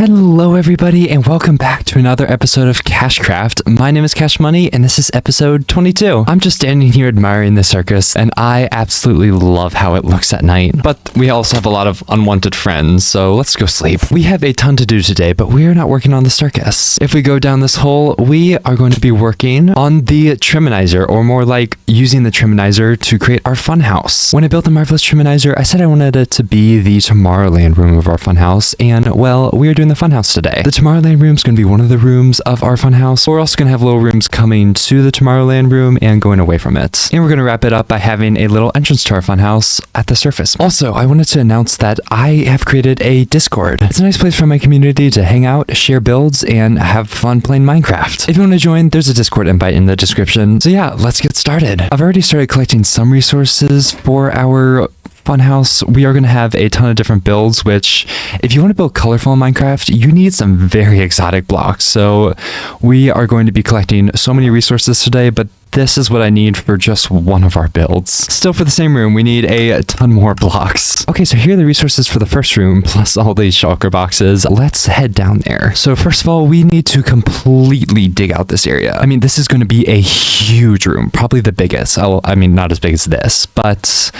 Hello everybody and welcome back to another episode of KashCraft. My name is KashMuney and this is episode 22. I'm just standing here admiring the circus and I absolutely love how it looks at night. But we also have a lot of unwanted friends, so let's go sleep. We have a ton to do today, but we are not working on the circus. If we go down this hole, we are going to be working on the Triminizer, or more like using the Triminizer to create our funhouse. When I built the Marvelous Triminizer, I said I wanted it to be the Tomorrowland room of our funhouse, and well, we are doing the funhouse today. The Tomorrowland room is going to be one of the rooms of our funhouse. We're also going to have little rooms coming to the Tomorrowland room and going away from it. And we're going to wrap it up by having a little entrance to our funhouse at the surface. Also, I wanted to announce that I have created a Discord. It's a nice place for my community to hang out, share builds, and have fun playing Minecraft. If you want to join, there's a Discord invite in the description. So yeah, let's get started. I've already started collecting some resources for our funhouse. We are going to have a ton of different builds, which if you want to build colorful in Minecraft, you need some very exotic blocks. So we are going to be collecting so many resources today, but this is what I need for just one of our builds. Still, for the same room, we need a ton more blocks. Okay, so here are the resources for the first room, plus all these shulker boxes. Let's head down there. So first of all, we need to completely dig out this area. I mean, this is going to be a huge room, probably the biggest. I mean, not as big as this, but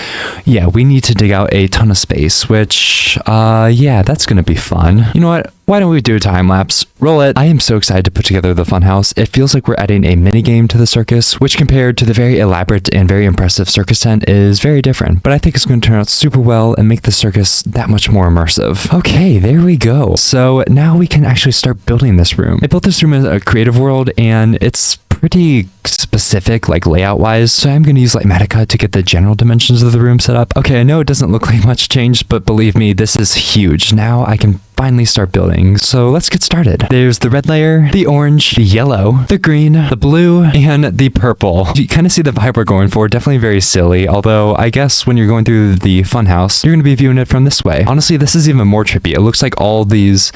yeah, we need to dig out a ton of space, which, yeah, that's going to be fun. You know what? Why don't we do a time lapse? Roll it. I am so excited to put together the funhouse. It feels like we're adding a mini game to the circus, which compared to the very elaborate and very impressive circus tent is very different, but I think it's going to turn out super well and make the circus that much more immersive. Okay, there we go. So now we can actually start building this room. I built this room in a creative world and it's pretty specific, like layout wise, so I'm going to use Lightmatica to get the general dimensions of the room set up. Okay, I know it doesn't look like much changed, but believe me, this is huge. Now I can finally start building, so let's get started. There's the red layer, the orange, the yellow, the green, the blue, and the purple. You kind of see the vibe we're going for. Definitely very silly, although I guess when you're going through the funhouse, you're going to be viewing it from this way. Honestly, this is even more trippy. It looks like all these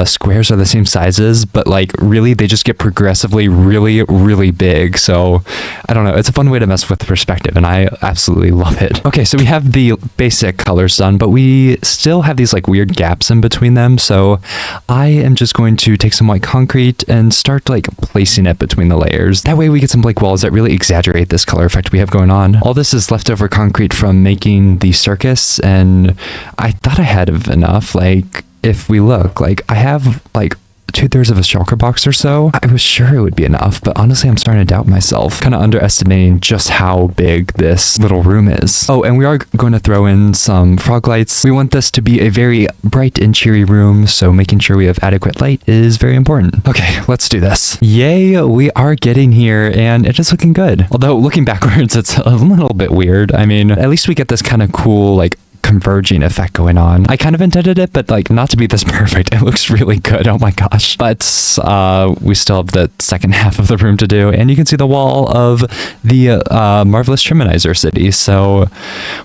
squares are the same sizes, but like really they just get progressively really big. So I don't know, it's a fun way to mess with perspective and I absolutely love it. Okay, so we have the basic colors done, but we still have these like weird gaps in between them, so I am just going to take some white concrete and start like placing it between the layers. That way we get some blank walls that really exaggerate this color effect we have going on. All this is leftover concrete from making the circus, and I thought I had enough. Like if we look, like I have like 2/3 of a shulker box or so. I was sure it would be enough, but honestly I'm starting to doubt myself, kind of underestimating just how big this little room is. Oh, and we are going to throw in some frog lights. We want this to be a very bright and cheery room, so making sure we have adequate light is very important. Okay, let's do this. Yay, we are getting here and it is looking good. Although looking backwards, it's a little bit weird. I mean, at least we get this kind of cool like converging effect going on. I kind of intended it, but like not to be this perfect. It looks really good. Oh my gosh. But we still have the second half of the room to do, and you can see the wall of the Marvelous Triminizer city, so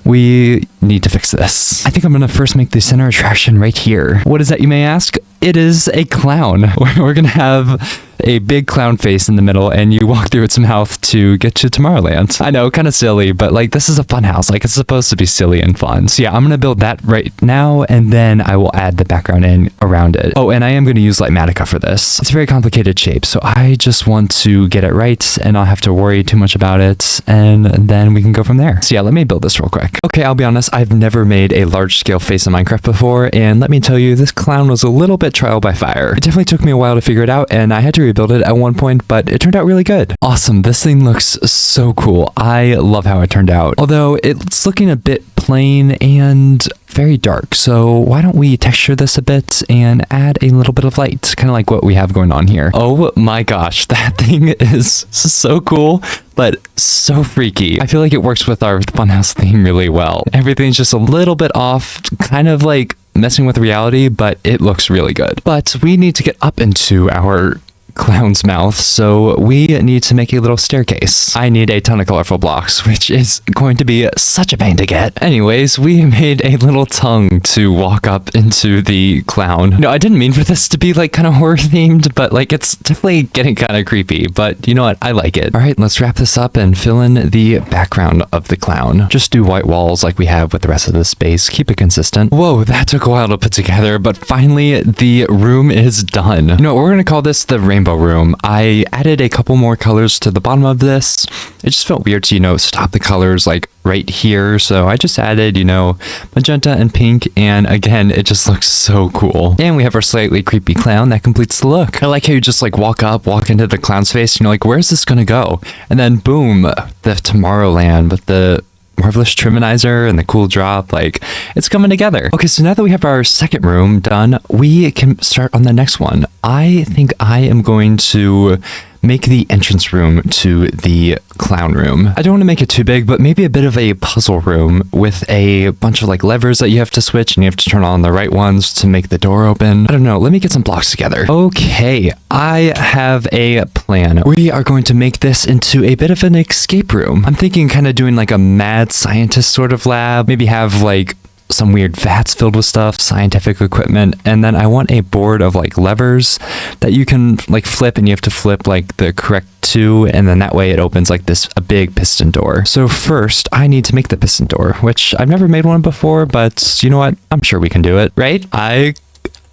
we need to fix this. I think I'm gonna first make the center attraction right here. What is that, you may ask? It is a clown. We're gonna have a big clown face in the middle, and you walk through its mouth to get to Tomorrowland. I know, kind of silly, but like this is a fun house. Like it's supposed to be silly and fun. So yeah, I'm gonna build that right now, and then I will add the background in around it. Oh, and I am gonna use Lightmatica for this. It's a very complicated shape, so I just want to get it right and not have to worry too much about it, and then we can go from there. So yeah, let me build this real quick. Okay, I'll be honest, I've never made a large scale face in Minecraft before, and let me tell you, this clown was a little bit trial by fire. It definitely took me a while to figure it out, and I had to rebuild it at one point, but it turned out really good. Awesome, this thing looks so cool. I love how it turned out. Although it's looking a bit plain and very dark, so why don't we texture this a bit and add a little bit of light, kind of like what we have going on here. Oh my gosh, that thing is so cool, but so freaky. I feel like it works with our funhouse theme really well. Everything's just a little bit off, kind of like messing with reality, but it looks really good. But we need to get up into our clown's mouth, so we need to make a little staircase. I need a ton of colorful blocks, which is going to be such a pain to get. Anyways, we made a little tongue to walk up into the clown. No, I didn't mean for this to be like kind of horror themed, but like it's definitely getting kind of creepy, but you know what? I like it. All right, let's wrap this up and fill in the background of the clown. Just do white walls like we have with the rest of the space. Keep it consistent. Whoa, that took a while to put together, but finally the room is done. You know what? We're going to call this the rainbow room. I added a couple more colors to the bottom of this. It just felt weird to, you know, stop the colors like right here. So I just added, you know, magenta and pink. And again, it just looks so cool. And we have our slightly creepy clown that completes the look. I like how you just like walk into the clown's face and you're like, where's this going to go? And then boom, the Tomorrowland with the marvelous triminizer and the cool drop, like it's coming together. Okay, so now that we have our second room done, we can start on the next one. I think I am going to make the entrance room to the clown room. I don't want to make it too big, but maybe a bit of a puzzle room with a bunch of like levers that you have to switch and you have to turn on the right ones to make the door open. I don't know. Let me get some blocks together. Okay, I have a plan. We are going to make this into a bit of an escape room. I'm thinking kind of doing like a mad scientist sort of lab. Maybe have like some weird vats filled with stuff, scientific equipment, and then I want a board of like levers that you can like flip, and you have to flip like the correct two, and then that way it opens like a big piston door. So first I need to make the piston door, which I've never made one before, but you know what? I'm sure we can do it, right?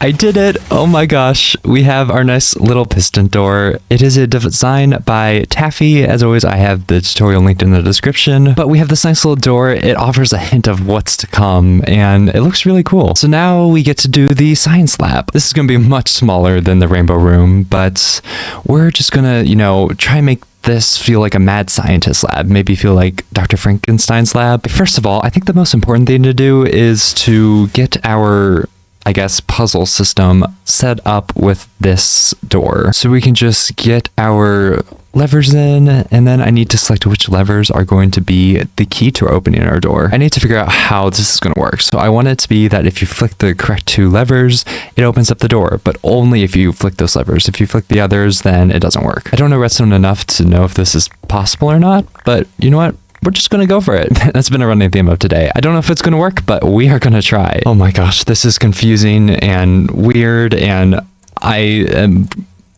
I did it. Oh my gosh. We have our nice little piston door. It is a design by Taffy. As always, I have the tutorial linked in the description, but we have this nice little door. It offers a hint of what's to come and it looks really cool. So now we get to do the science lab. This is going to be much smaller than the rainbow room, but we're just going to, you know, try and make this feel like a mad scientist lab, maybe feel like Dr. Frankenstein's lab. First of all, I think the most important thing to do is to get our, I guess, puzzle system set up with this door. So we can just get our levers in, and then I need to select which levers are going to be the key to opening our door. I need to figure out how this is going to work. So I want it to be that if you flick the correct two levers, it opens up the door, but only if you flick those levers. If you flick the others, then it doesn't work. I don't know redstone enough to know if this is possible or not, but you know what? We're just going to go for it. That's been a running theme of today. I don't know if it's going to work, but we are going to try. Oh my gosh, this is confusing and weird, and I am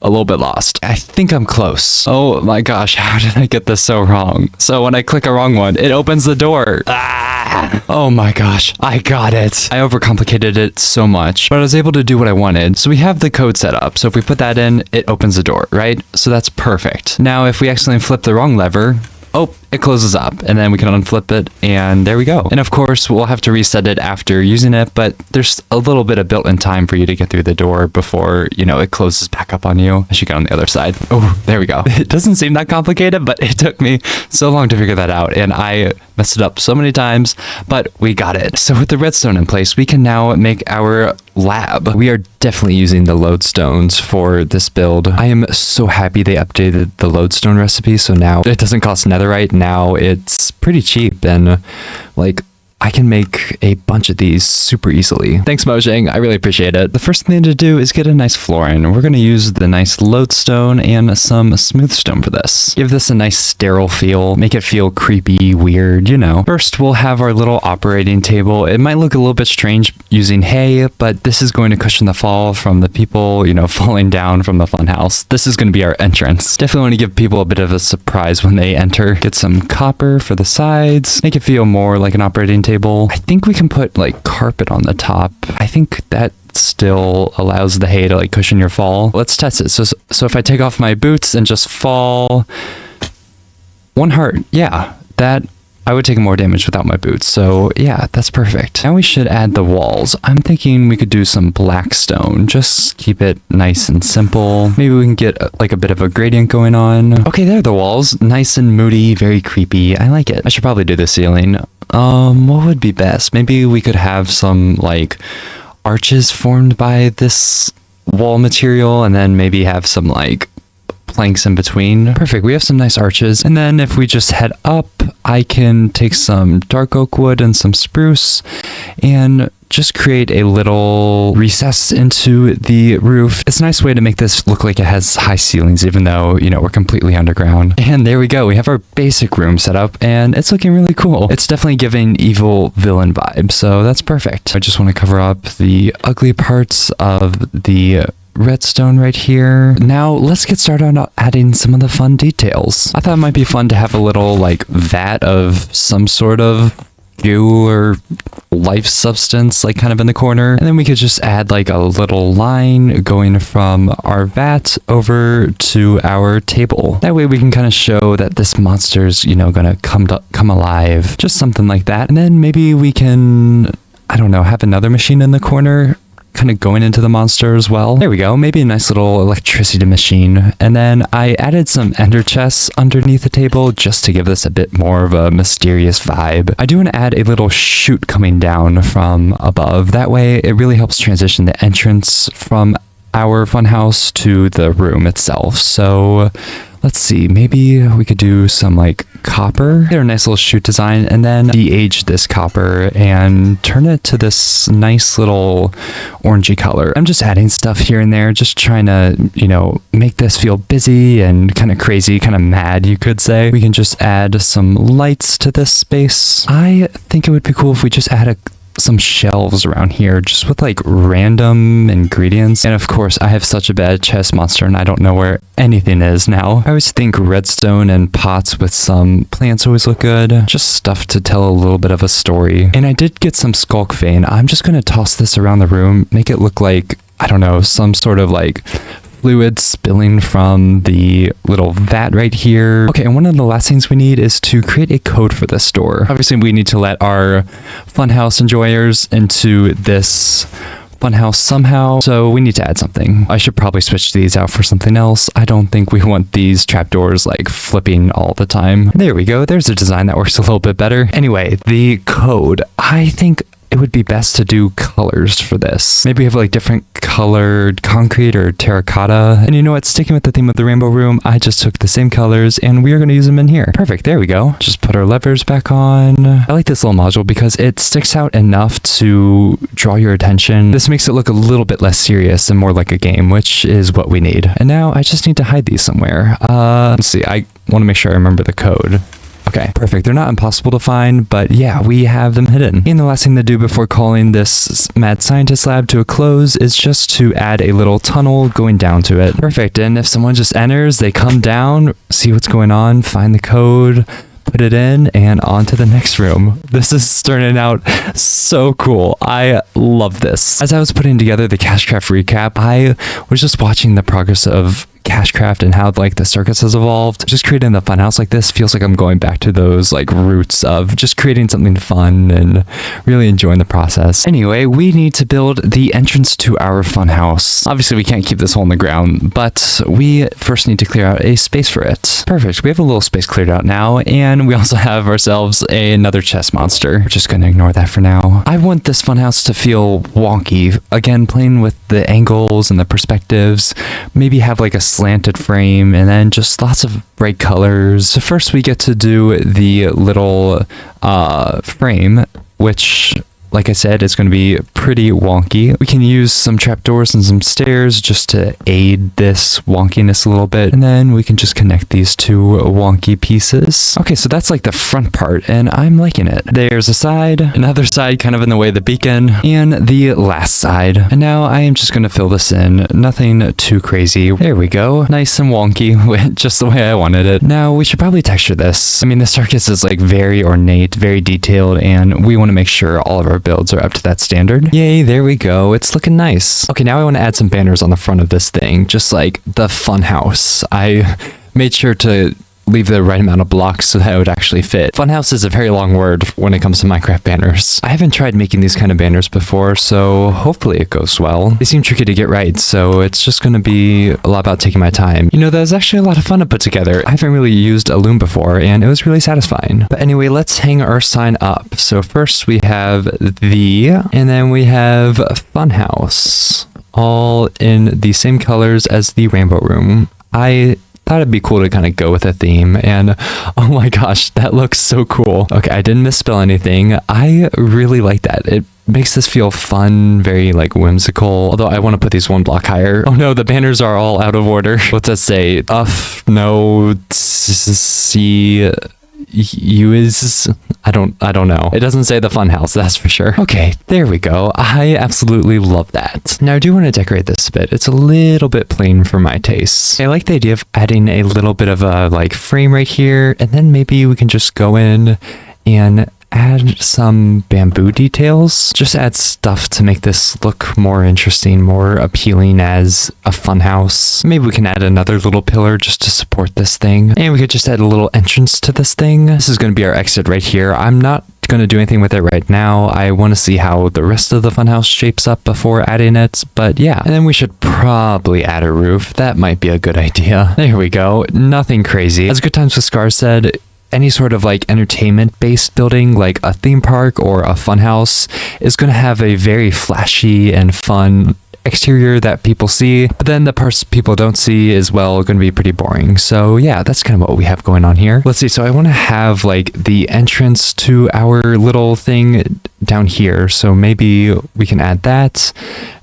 a little bit lost. I think I'm close. Oh my gosh, how did I get this so wrong? So when I click a wrong one, it opens the door. Ah! Oh my gosh, I got it. I overcomplicated it so much, but I was able to do what I wanted. So we have the code set up. So if we put that in, it opens the door, right? So that's perfect. Now, if we accidentally flip the wrong lever, oh, it closes up, and then we can unflip it, and there we go. And of course, we'll have to reset it after using it, but there's a little bit of built-in time for you to get through the door before, you know, it closes back up on you as you get on the other side. Oh, there we go. It doesn't seem that complicated, but it took me so long to figure that out, and I messed it up so many times, but we got it. So with the redstone in place, we can now make our lab. We are definitely using the lodestones for this build. I am so happy they updated the lodestone recipe, so now it doesn't cost netherite. Now it's pretty cheap, and like I can make a bunch of these super easily. Thanks, Mojang. I really appreciate it. The first thing to do is get a nice floor in. We're going to use the nice lodestone and some smooth stone for this. Give this a nice sterile feel. Make it feel creepy, weird, you know. First, we'll have our little operating table. It might look a little bit strange using hay, but this is going to cushion the fall from the people, you know, falling down from the funhouse. This is going to be our entrance. Definitely want to give people a bit of a surprise when they enter. Get some copper for the sides. Make it feel more like an operating table. I think we can put like carpet on the top. I think that still allows the hay to like cushion your fall. Let's test it. So if I take off my boots and just fall, 1 heart. Yeah, that I would take more damage without my boots. So yeah, that's perfect. Now we should add the walls. I'm thinking we could do some black stone. Just keep it nice and simple. Maybe we can get like a bit of a gradient going on. Okay, there are the walls. Nice and moody, very creepy. I like it. I should probably do the ceiling. What would be best? Maybe we could have some like arches formed by this wall material, and then maybe have some like planks in between. Perfect. We have some nice arches. And then if we just head up, I can take some dark oak wood and some spruce and just create a little recess into the roof. It's a nice way to make this look like it has high ceilings, even though, you know, we're completely underground. And there we go. We have our basic room set up and it's looking really cool. It's definitely giving evil villain vibe, so that's perfect. I just want to cover up the ugly parts of the redstone right here. Now let's get started on adding some of the fun details. I thought it might be fun to have a little like vat of some sort of goo or life substance like kind of in the corner, and then we could just add like a little line going from our vat over to our table. That way we can kind of show that this monster's, you know, gonna come alive, just something like that. And then maybe we can, I don't know, have another machine in the corner kind of going into the monster as well. There we go. Maybe a nice little electricity machine. And then I added some ender chests underneath the table just to give this a bit more of a mysterious vibe. I do want to add a little chute coming down from above. That way it really helps transition the entrance from our funhouse to the room itself. So let's see, maybe we could do some like copper. Get a nice little chute design and then de-age this copper and turn it to this nice little orangey color. I'm just adding stuff here and there, just trying to, you know, make this feel busy and kind of crazy, kind of mad, you could say. We can just add some lights to this space. I think it would be cool if we just add some shelves around here just with like random ingredients. And of course I have such a bad chest monster and I don't know where anything is now. I always think redstone and pots with some plants always look good, just stuff to tell a little bit of a story. And I did get some skulk vein. I'm just gonna toss this around the room, make it look like, I don't know, some sort of like fluid spilling from the little vat right here. Okay, and one of the last things we need is to create a code for this door. Obviously, we need to let our Funhouse enjoyers into this Funhouse somehow, so we need to add something. I should probably switch these out for something else. I don't think we want these trapdoors like flipping all the time. There we go. There's a design that works a little bit better. Anyway, the code. I think it would be best to do colors for this. Maybe we have like different colored concrete or terracotta. And you know what? Sticking with the theme of the rainbow room, I just took the same colors and we are going to use them in here. Perfect. There we go. Just put our levers back on. I like this little module because it sticks out enough to draw your attention. This makes it look a little bit less serious and more like a game, which is what we need. And now I just need to hide these somewhere. Let's see. I want to make sure I remember the code. Okay, perfect. They're not impossible to find, but yeah, we have them hidden. And the last thing to do before calling this mad scientist lab to a close is just to add a little tunnel going down to it. Perfect. And if someone just enters, they come down, see what's going on, find the code, put it in, and on to the next room. This is turning out so cool. I love this. As I was putting together the KashCraft recap, I was just watching the progress of KashCraft and how like the circuits has evolved. Just creating the funhouse like this feels like I'm going back to those like roots of just creating something fun and really enjoying the process. Anyway, we need to build the entrance to our funhouse. Obviously we can't keep this hole in the ground, but we first need to clear out a space for it. Perfect. We have a little space cleared out now, and we also have ourselves another chest monster. We're just gonna ignore that for now. I want this funhouse to feel wonky. Again, playing with the angles and the perspectives. Maybe have like a slanted frame and then just lots of bright colors. So first we get to do the little frame, which like I said, is going to be pretty wonky. We can use some trapdoors and some stairs just to aid this wonkiness a little bit. And then we can just connect these two wonky pieces. Okay, so that's like the front part, and I'm liking it. There's a side, another side kind of in the way of the beacon, and the last side. And now I am just going to fill this in. Nothing too crazy. There we go. Nice and wonky, just the way I wanted it. Now we should probably texture this. I mean, the circus is like very ornate, very detailed, and we want to make sure all of our builds are up to that standard. Yay, there we go. It's looking nice. Okay, now I want to add some banners on the front of this thing, just like the Funhouse. I made sure to leave the right amount of blocks so that it would actually fit. Funhouse is a very long word when it comes to Minecraft banners. I haven't tried making these kind of banners before, so hopefully it goes well. They seem tricky to get right, so it's just going to be a lot about taking my time. You know, that was actually a lot of fun to put together. I haven't really used a loom before, and it was really satisfying. But anyway, let's hang our sign up. So first we have the, and then we have Funhouse, all in the same colors as the rainbow room. I thought it'd be cool to kind of go with a theme, and oh my gosh, that looks so cool. Okay, I didn't misspell anything. I really like that. It makes this feel fun, very like whimsical. Although I want to put these one block higher. Oh no, the banners are all out of order. What's that say? No, see. You is I don't know. It doesn't say the Funhouse, that's for sure. Okay, there we go. I absolutely love that. Now I do want to decorate this a bit. It's a little bit plain for my tastes. I like the idea of adding a little bit of a like frame right here, and then maybe we can just go in and add some bamboo details. Just add stuff to make this look more interesting, more appealing as a fun house. Maybe we can add another little pillar just to support this thing. And we could just add a little entrance to this thing. This is going to be our exit right here. I'm not going to do anything with it right now. I want to see how the rest of the funhouse shapes up before adding it, but yeah. And then we should probably add a roof. That might be a good idea. There we go. Nothing crazy. As Good Times with Scars said, any sort of like entertainment based building like a theme park or a funhouse is going to have a very flashy and fun exterior that people see, but then the parts people don't see is well going to be pretty boring. So yeah, that's kind of what we have going on here. Let's see. So I want to have like the entrance to our little thing down here. So maybe we can add that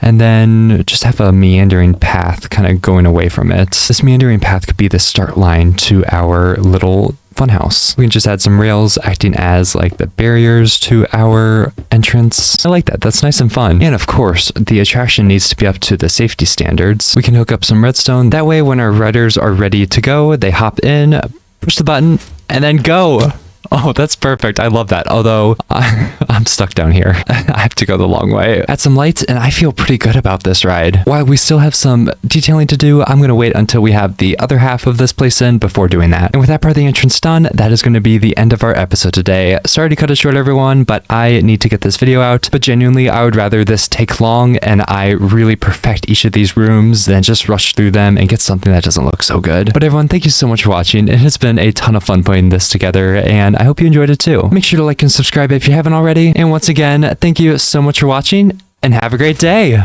and then just have a meandering path kind of going away from it. This meandering path could be the start line to our little funhouse. We can just add some rails acting as like the barriers to our entrance. I like that. That's nice and fun. And of course, the attraction needs to be up to the safety standards. We can hook up some redstone. That way, when our riders are ready to go, they hop in, push the button, and then go. Oh, that's perfect. I love that. Although I'm stuck down here. I have to go the long way. Add some lights and I feel pretty good about this ride. While we still have some detailing to do, I'm going to wait until we have the other half of this place in before doing that. And with that part of the entrance done, that is going to be the end of our episode today. Sorry to cut it short, everyone, but I need to get this video out. But genuinely, I would rather this take long and I really perfect each of these rooms than just rush through them and get something that doesn't look so good. But everyone, thank you so much for watching. It has been a ton of fun putting this together, and I hope you enjoyed it too. Make sure to like and subscribe if you haven't already. And once again, thank you so much for watching and have a great day.